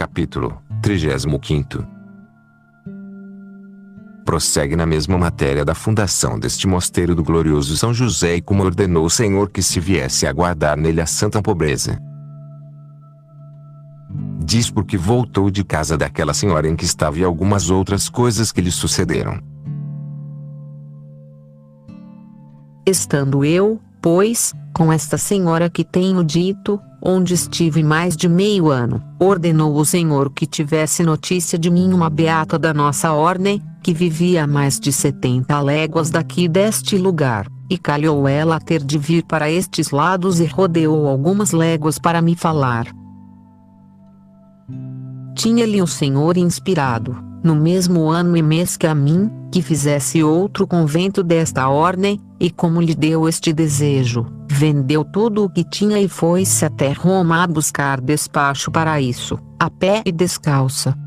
Capítulo 35. Prossegue na mesma matéria da fundação deste mosteiro do glorioso São José e como ordenou o Senhor que se viesse a guardar nele a santa pobreza. Diz porque voltou de casa daquela senhora em que estava e algumas outras coisas que lhe sucederam. Estando eu, pois, com esta senhora que tenho dito, onde estive mais de meio ano, ordenou o Senhor que tivesse notícia de mim uma beata da nossa ordem, que vivia a mais de 70 léguas daqui deste lugar, e calhou ela ter de vir para estes lados e rodeou algumas léguas para me falar. Tinha-lhe o Senhor inspirado, no mesmo ano e mês que a mim, que fizesse outro convento desta ordem, e como lhe deu este desejo, vendeu tudo o que tinha e foi-se até Roma a buscar despacho para isso, a pé e descalça.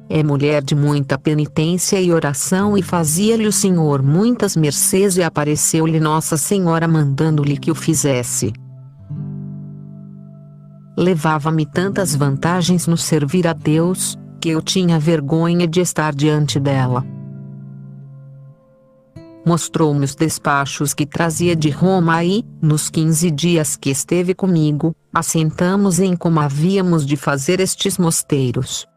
É mulher de muita penitência e oração e fazia-lhe o Senhor muitas mercês e apareceu-lhe Nossa Senhora mandando-lhe que o fizesse. Levava-me tantas vantagens no servir a Deus, que eu tinha vergonha de estar diante dela. Mostrou-me os despachos que trazia de Roma e, nos 15 dias que esteve comigo, assentamos em como havíamos de fazer estes mosteiros.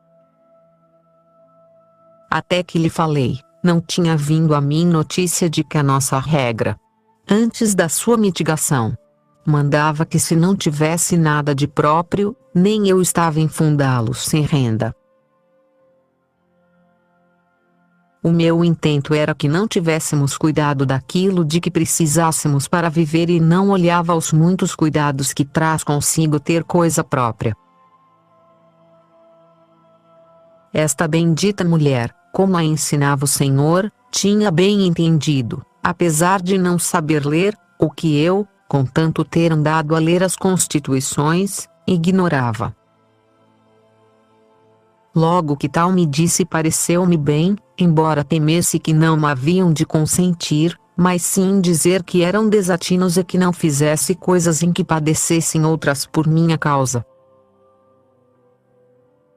Até que lhe falei, não tinha vindo a mim notícia de que a nossa regra, antes da sua mitigação, mandava que se não tivesse nada de próprio, nem eu estava em fundá-los sem renda. O meu intento era que não tivéssemos cuidado daquilo de que precisássemos para viver e não olhava aos muitos cuidados que traz consigo ter coisa própria. Esta bendita mulher, como a ensinava o Senhor, tinha bem entendido, apesar de não saber ler, o que eu, com tanto ter andado a ler as Constituições, ignorava. Logo que tal me disse pareceu-me bem, embora temesse que não haviam de consentir, mas sim dizer que eram desatinos e que não fizesse coisas em que padecessem outras por minha causa.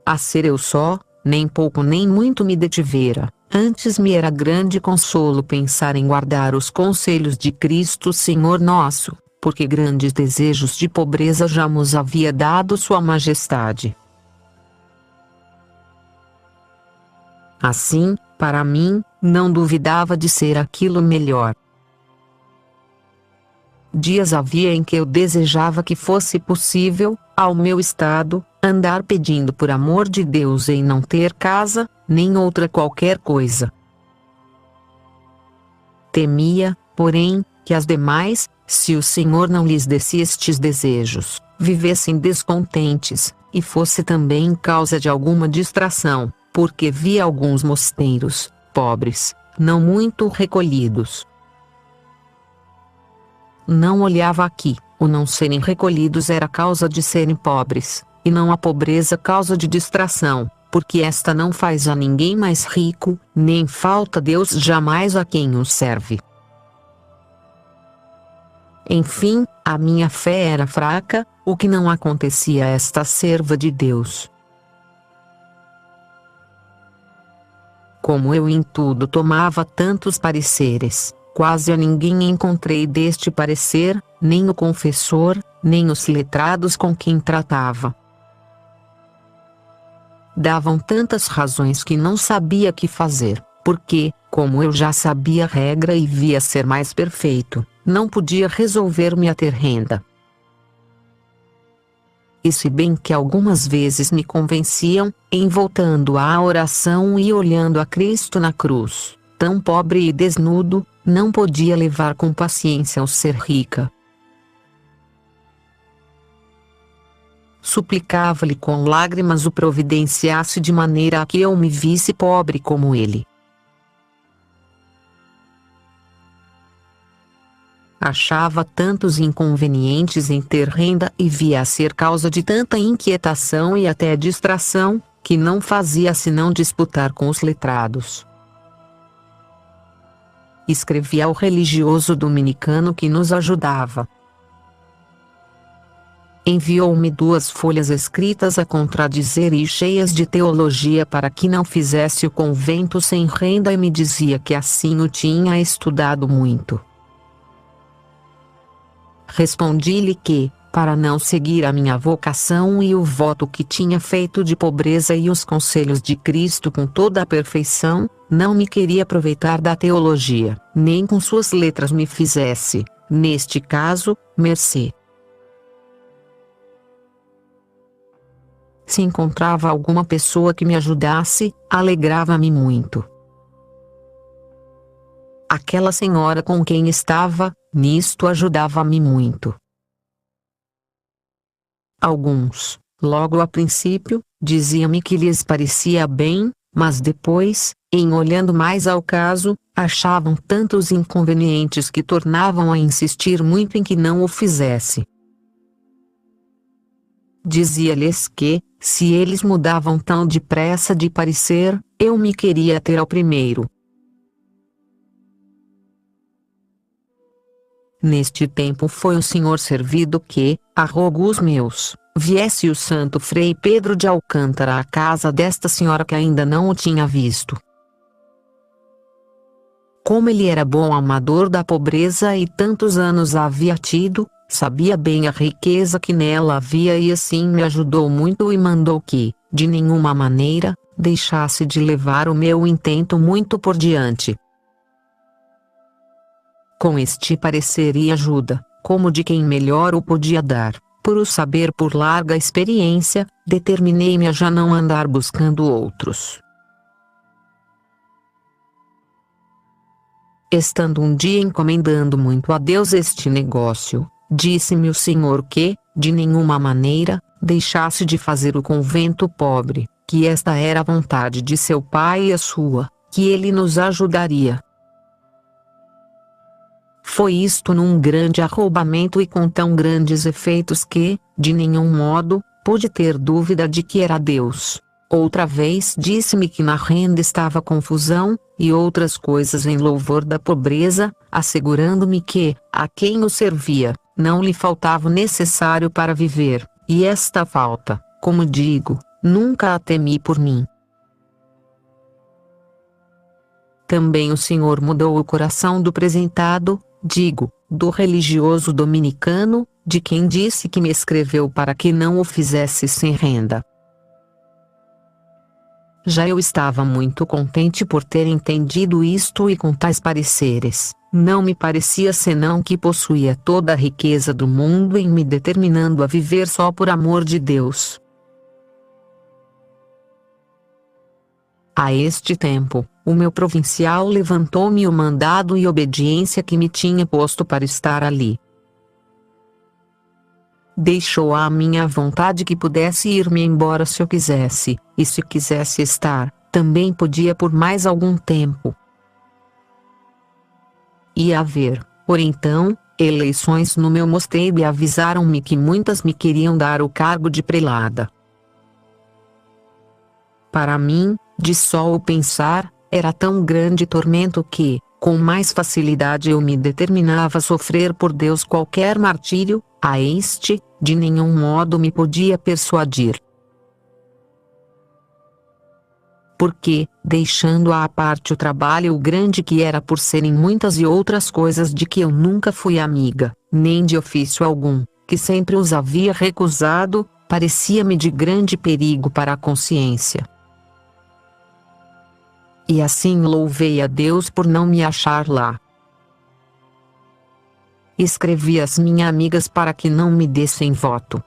A ser eu só, nem pouco nem muito me detivera, antes me era grande consolo pensar em guardar os conselhos de Cristo Senhor nosso, porque grandes desejos de pobreza já nos havia dado Sua Majestade. Assim, para mim, não duvidava de ser aquilo melhor. Dias havia em que eu desejava que fosse possível, ao meu estado, andar pedindo por amor de Deus em não ter casa, nem outra qualquer coisa. Temia, porém, que as demais, se o Senhor não lhes desse estes desejos, vivessem descontentes, e fosse também causa de alguma distração, porque via alguns mosteiros, pobres, não muito recolhidos. Não olhava aqui, o não serem recolhidos era causa de serem pobres, e não a pobreza causa de distração, porque esta não faz a ninguém mais rico, nem falta Deus jamais a quem o serve. Enfim, a minha fé era fraca, o que não acontecia a esta serva de Deus. Como eu em tudo tomava tantos pareceres, quase a ninguém encontrei deste parecer, nem o confessor, nem os letrados com quem tratava. Davam tantas razões que não sabia que fazer, porque, como eu já sabia a regra e via ser mais perfeito, não podia resolver-me a ter renda. E se bem que algumas vezes me convenciam, em voltando à oração e olhando a Cristo na cruz, tão pobre e desnudo, não podia levar com paciência o ser rica. Suplicava-lhe com lágrimas o providenciasse de maneira a que eu me visse pobre como ele. Achava tantos inconvenientes em ter renda e via a ser causa de tanta inquietação e até distração, que não fazia senão disputar com os letrados. Escrevi ao religioso dominicano que nos ajudava. enviou-me 2 folhas escritas a contradizer e cheias de teologia para que não fizesse o convento sem renda e me dizia que assim o tinha estudado muito. Respondi-lhe que, para não seguir a minha vocação e o voto que tinha feito de pobreza e os conselhos de Cristo com toda a perfeição, não me queria aproveitar da teologia, nem com suas letras me fizesse, neste caso, mercê. Se encontrava alguma pessoa que me ajudasse, alegrava-me muito. Aquela senhora com quem estava, nisto ajudava-me muito. Alguns, logo a princípio, diziam-me que lhes parecia bem, mas depois, em olhando mais ao caso, achavam tantos inconvenientes que tornavam a insistir muito em que não o fizesse. Dizia-lhes que, se eles mudavam tão depressa de parecer, eu me queria ter ao primeiro. Neste tempo foi o Senhor servido que, a rogos meus, viesse o santo Frei Pedro de Alcântara à casa desta senhora que ainda não o tinha visto. Como ele era bom amador da pobreza e tantos anos havia tido, sabia bem a riqueza que nela havia e assim me ajudou muito e mandou que, de nenhuma maneira, deixasse de levar o meu intento muito por diante. Com este parecer e ajuda, como de quem melhor o podia dar, por o saber por larga experiência, determinei-me a já não andar buscando outros. Estando um dia encomendando muito a Deus este negócio, disse-me o Senhor que, de nenhuma maneira, deixasse de fazer o convento pobre, que esta era a vontade de seu pai e a sua, que ele nos ajudaria. Foi isto num grande arrombamento e com tão grandes efeitos que, de nenhum modo, pude ter dúvida de que era Deus. Outra vez disse-me que na renda estava confusão, e outras coisas em louvor da pobreza, assegurando-me que, a quem o servia, não lhe faltava o necessário para viver, e esta falta, como digo, nunca a temi por mim. Também o Senhor mudou o coração do presentado, digo, do religioso dominicano, de quem disse que me escreveu para que não o fizesse sem renda. Já eu estava muito contente por ter entendido isto e com tais pareceres, não me parecia senão que possuía toda a riqueza do mundo em me determinando a viver só por amor de Deus. A este tempo, o meu provincial levantou-me o mandado e obediência que me tinha posto para estar ali. Deixou à minha vontade que pudesse ir-me embora se eu quisesse, e se quisesse estar, também podia por mais algum tempo. Ia haver, por então, eleições no meu mosteiro e avisaram-me que muitas me queriam dar o cargo de prelada. Para mim, de só o pensar, era tão grande tormento que, com mais facilidade eu me determinava a sofrer por Deus qualquer martírio, a este, de nenhum modo me podia persuadir. Porque, deixando à parte o trabalho grande que era por serem muitas e outras coisas de que eu nunca fui amiga, nem de ofício algum, que sempre os havia recusado, parecia-me de grande perigo para a consciência. E assim louvei a Deus por não me achar lá. Escrevi às minhas amigas para que não me dessem voto.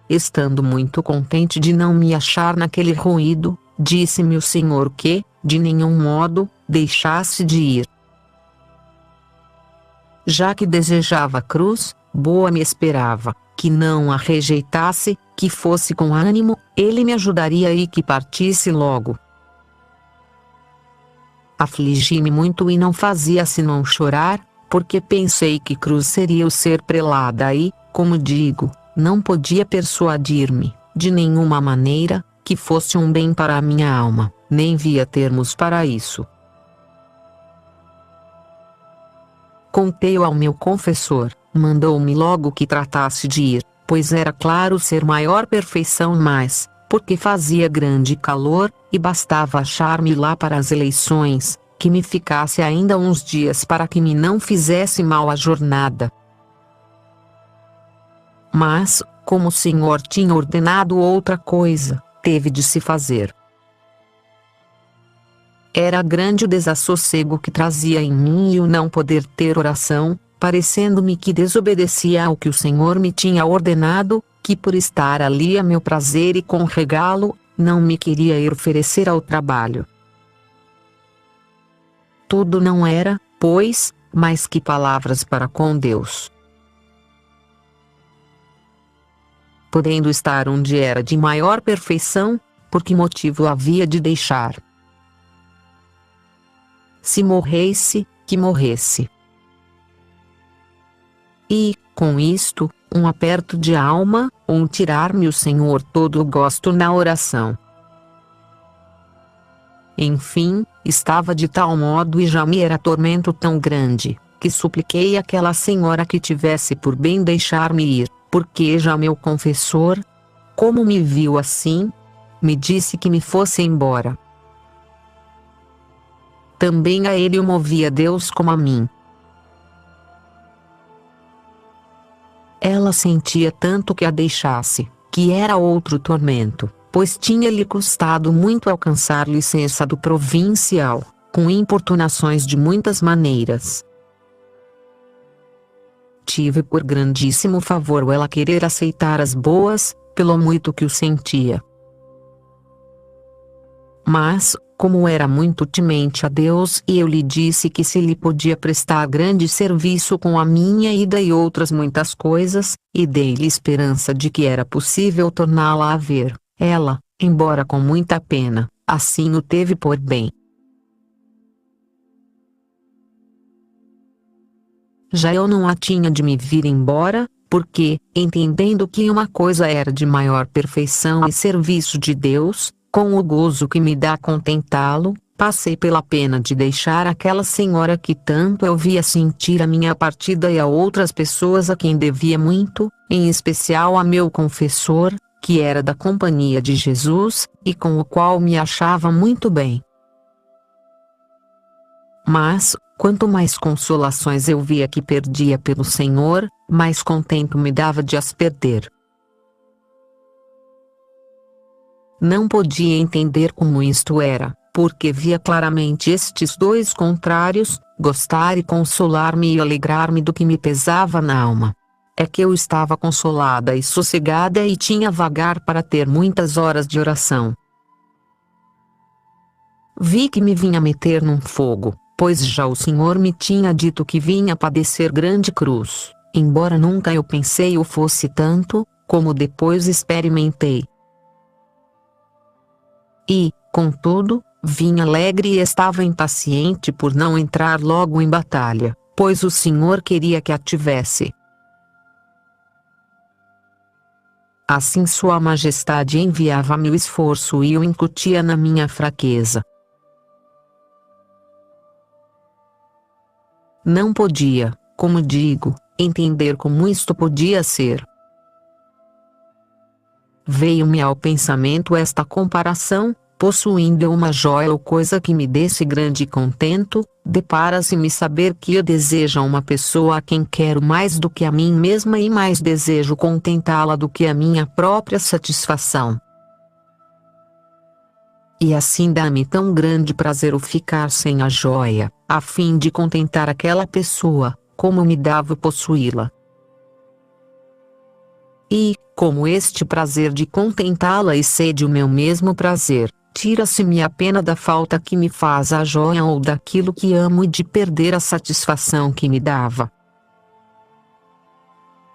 Estando muito contente de não me achar naquele ruído, disse-me o Senhor que, de nenhum modo, deixasse de ir. Já que desejava a cruz, boa me esperava, que não a rejeitasse, que fosse com ânimo, ele me ajudaria e que partisse logo. Afligi-me muito e não fazia senão chorar, porque pensei que cruz seria o ser prelada e, como digo, não podia persuadir-me, de nenhuma maneira, que fosse um bem para a minha alma, nem via termos para isso. Contei-o ao meu confessor, mandou-me logo que tratasse de ir, pois era claro ser maior perfeição, mas, porque fazia grande calor, e bastava achar-me lá para as eleições, que me ficasse ainda uns dias para que me não fizesse mal a jornada. Mas, como o Senhor tinha ordenado outra coisa, teve de se fazer. Era grande o desassossego que trazia em mim e o não poder ter oração, parecendo-me que desobedecia ao que o Senhor me tinha ordenado, que por estar ali a meu prazer e com regalo, não me queria ir oferecer ao trabalho. Tudo não era, pois, mais que palavras para com Deus. Podendo estar onde era de maior perfeição, por que motivo havia de deixar? Se morresse, que morresse. E, com isto, um aperto de alma, um tirar-me o Senhor todo o gosto na oração. Enfim, estava de tal modo e já me era tormento tão grande, que supliquei àquela senhora que tivesse por bem deixar-me ir, porque já meu confessor, como me viu assim, me disse que me fosse embora. Também a ele o movia Deus como a mim. Ela sentia tanto que a deixasse, que era outro tormento, pois tinha-lhe custado muito alcançar licença do provincial, com importunações de muitas maneiras. Tive por grandíssimo favor ela querer aceitar as boas, pelo muito que o sentia. Mas, como era muito temente a Deus, e eu lhe disse que se lhe podia prestar grande serviço com a minha ida e outras muitas coisas, e dei-lhe esperança de que era possível torná-la a ver, ela, embora com muita pena, assim o teve por bem. Já eu não a tinha de me vir embora, porque, entendendo que uma coisa era de maior perfeição e serviço de Deus, com o gozo que me dá contentá-lo, passei pela pena de deixar aquela senhora que tanto eu via sentir a minha partida e a outras pessoas a quem devia muito, em especial a meu confessor, que era da companhia de Jesus, e com o qual me achava muito bem. Mas, quanto mais consolações eu via que perdia pelo Senhor, mais contento me dava de as perder. Não podia entender como isto era, porque via claramente estes dois contrários, gostar e consolar-me e alegrar-me do que me pesava na alma. É que eu estava consolada e sossegada e tinha vagar para ter muitas horas de oração. Vi que me vinha meter num fogo, pois já o Senhor me tinha dito que vinha padecer grande cruz, embora nunca eu pensei o fosse tanto, como depois experimentei. E, contudo, vim alegre e estava impaciente por não entrar logo em batalha, pois o Senhor queria que a tivesse. Assim Sua Majestade enviava-me o esforço e o incutia na minha fraqueza. Não podia, como digo, entender como isto podia ser. Veio-me ao pensamento esta comparação: possuindo uma jóia ou coisa que me desse grande contento, depara-se-me saber que eu desejo uma pessoa a quem quero mais do que a mim mesma e mais desejo contentá-la do que a minha própria satisfação. E assim dá-me tão grande prazer o ficar sem a jóia, a fim de contentar aquela pessoa, como me dava o possuí-la. E, como este prazer de contentá-la excede o meu mesmo prazer, tira-se-me a pena da falta que me faz a jóia ou daquilo que amo e de perder a satisfação que me dava.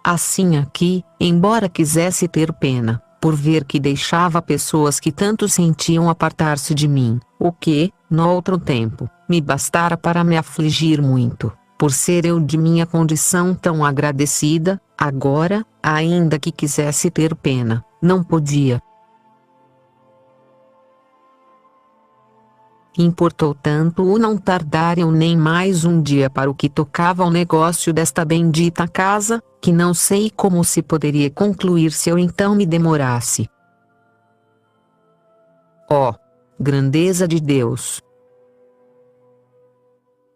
Assim aqui, embora quisesse ter pena, por ver que deixava pessoas que tanto sentiam apartar-se de mim, o que, no outro tempo, me bastara para me afligir muito, por ser eu de minha condição tão agradecida, agora, ainda que quisesse ter pena, não podia. Importou tanto o não tardarem nem mais um dia para o que tocava ao negócio desta bendita casa, que não sei como se poderia concluir se eu então me demorasse. Ó, grandeza de Deus!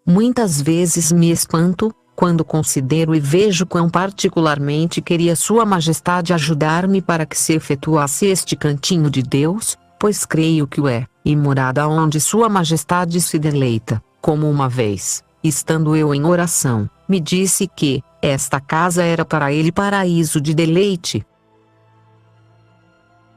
Muitas vezes me espanto, quando considero e vejo quão particularmente queria Sua Majestade ajudar-me para que se efetuasse este cantinho de Deus, pois creio que o é, e morada onde Sua Majestade se deleita, como uma vez, estando eu em oração, me disse que esta casa era para ele paraíso de deleite.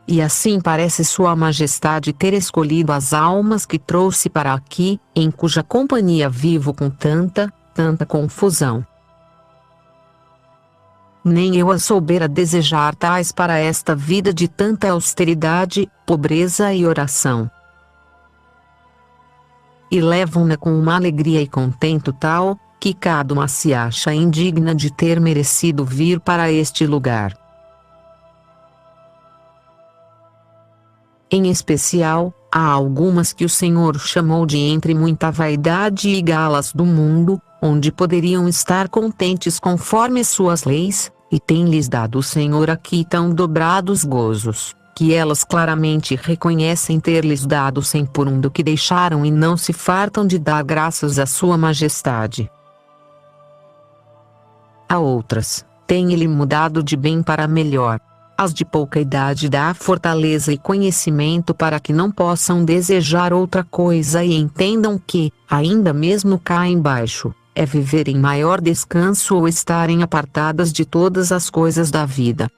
E assim parece Sua Majestade ter escolhido as almas que trouxe para aqui, em cuja companhia vivo com tanta confusão. Nem eu as soubera desejar tais para esta vida de tanta austeridade, pobreza e oração. E levam-na com uma alegria e contento tal, que cada uma se acha indigna de ter merecido vir para este lugar. Em especial, há algumas que o Senhor chamou de entre muita vaidade e galas do mundo, onde poderiam estar contentes conforme suas leis, e tem-lhes dado o Senhor aqui tão dobrados gozos, que elas claramente reconhecem ter-lhes dado 100 por um do que deixaram e não se fartam de dar graças à Sua Majestade. A outras, tem Ele mudado de bem para melhor. As de pouca idade dá fortaleza e conhecimento para que não possam desejar outra coisa e entendam que, ainda mesmo cá embaixo, é viver em maior descanso ou estarem apartadas de todas as coisas da vida.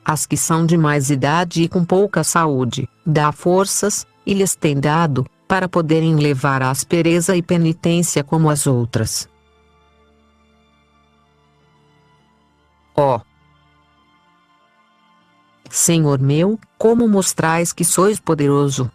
As que são de mais idade e com pouca saúde, dá forças, e lhes tem dado, para poderem levar a aspereza e penitência como as outras. Ó Senhor meu, como mostrais que sois poderoso!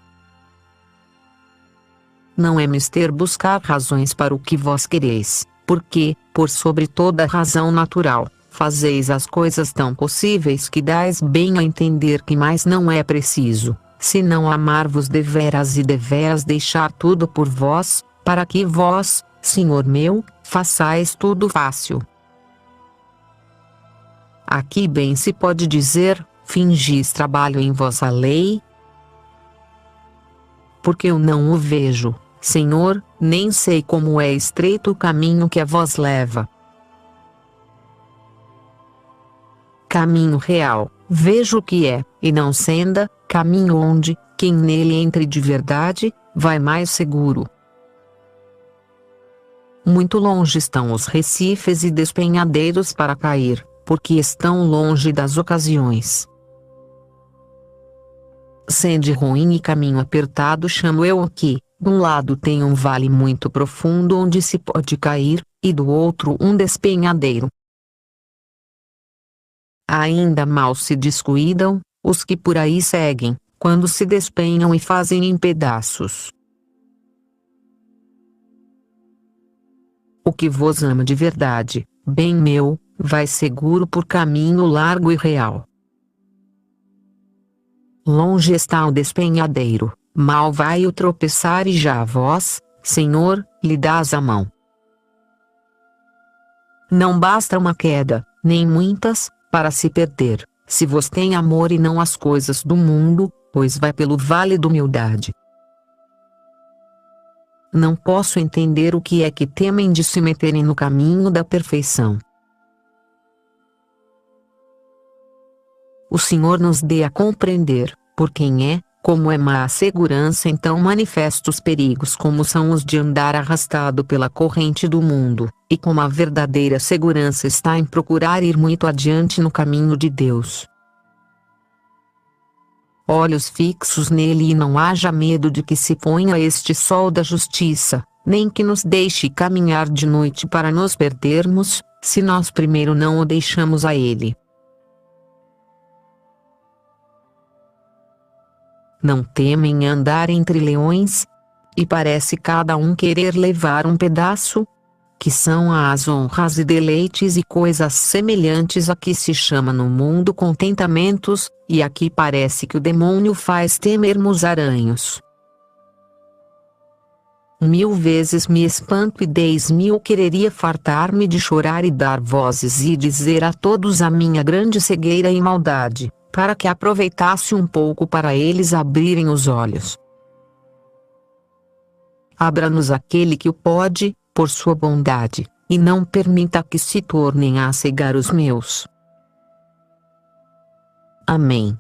Não é mister buscar razões para o que vós quereis, porque, por sobre toda razão natural, fazeis as coisas tão possíveis que dais bem a entender que mais não é preciso, senão amar-vos deveras e deveras deixar tudo por vós, para que vós, Senhor meu, façais tudo fácil. Aqui bem se pode dizer, fingis trabalho em vossa lei? Porque eu não o vejo, Senhor, nem sei como é estreito o caminho que a vós leva. Caminho real, vejo que é, e não senda, caminho onde, quem nele entre de verdade, vai mais seguro. Muito longe estão os recifes e despenhadeiros para cair, porque estão longe das ocasiões. Sende ruim e caminho apertado chamo eu aqui, de um lado tem um vale muito profundo onde se pode cair, e do outro um despenhadeiro. Ainda mal se descuidam, os que por aí seguem, quando se despenham e fazem em pedaços. O que vos ama de verdade, bem meu, vai seguro por caminho largo e real. Longe está o despenhadeiro, mal vai o tropeçar e já a vós, Senhor, lhe dás a mão. Não basta uma queda, nem muitas, para se perder, se vos tem amor e não as coisas do mundo, pois vai pelo vale da humildade. Não posso entender o que é que temem de se meterem no caminho da perfeição. O Senhor nos dê a compreender, por quem é, como é má a segurança em tão manifestos perigos como são os de andar arrastado pela corrente do mundo, e como a verdadeira segurança está em procurar ir muito adiante no caminho de Deus. Olhos fixos nele e não haja medo de que se ponha este sol da justiça, nem que nos deixe caminhar de noite para nos perdermos, se nós primeiro não o deixamos a ele. Não temem andar entre leões? E parece cada um querer levar um pedaço? que são as honras e deleites e coisas semelhantes a que se chama no mundo contentamentos, e aqui parece que o demônio faz temermos aranhos. 1000 vezes me espanto e 10.000 quereria fartar-me de chorar e dar vozes e dizer a todos a minha grande cegueira e maldade, para que aproveitasse um pouco para eles abrirem os olhos. Abra-nos aquele que o pode, por sua bondade, e não permita que se tornem a cegar os meus. Amém.